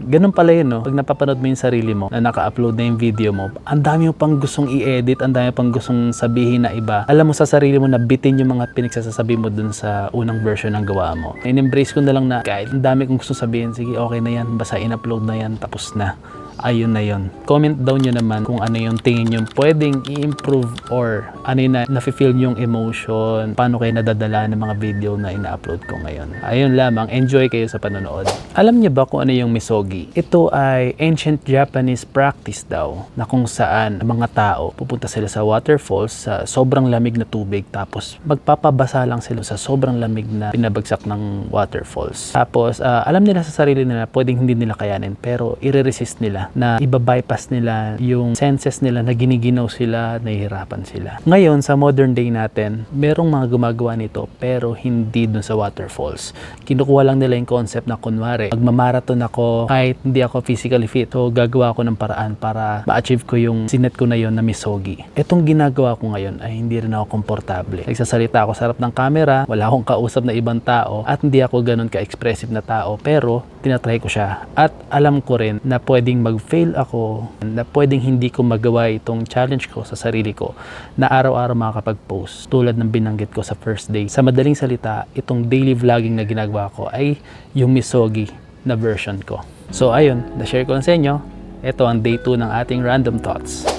Ganun pala yun, no? Pag napapanood mo yung sarili mo na naka-upload na yung video mo, ang dami mo pang gustong i-edit, ang dami pang gustong sabihin na iba. Alam mo sa sarili mo na bitin yung mga pinagsasabi mo dun sa unang version ng gawa mo. In-embrace ko na lang na kahit ang dami kong gustong sabihin, sige, okay na yan, basta in-upload na yan, tapos na. Ayun na yun. Comment down nyo naman kung ano yung tingin nyo pwedeng i-improve or ano yung na-feel yung emotion, paano kayo nadadala ng mga video na ina-upload ko ngayon. Ayun lamang, enjoy kayo sa panonood. Alam niyo ba kung ano yung misogi? Ito ay ancient Japanese practice daw na kung saan mga tao pupunta sila sa waterfalls sa sobrang lamig na tubig tapos magpapabasa lang sila sa sobrang lamig na pinabagsak ng waterfalls. Tapos alam nila sa sarili nila pwedeng hindi nila kayanin pero i-resist nila na iba-bypass nila yung senses nila na giniginaw sila, nahihirapan sila. Ngayon, sa modern day natin, merong mga gumagawa nito pero hindi dun sa waterfalls. Kinukuha lang nila yung concept na kunwari, magmamarathon ako kahit hindi ako physically fit, so gagawa ako ng paraan para ma-achieve ko yung sinet ko na yon na misogi. Itong ginagawa ko ngayon ay hindi rin ako komportable. Nagsasalita ako sa harap ng camera, wala akong kausap na ibang tao at hindi ako ganun ka-expressive na tao pero tinatry ko siya. At alam ko rin na pwedeng mag-fail ako, na pwedeng hindi ko magawa itong challenge ko sa sarili ko na araw-araw makakapag-post tulad ng binanggit ko sa first day. Sa madaling salita, itong daily vlogging na ginagawa ko ay yung misogi na version ko. So ayun, na-share ko lang sa inyo. Ito ang day 2 ng ating Random Thoughts.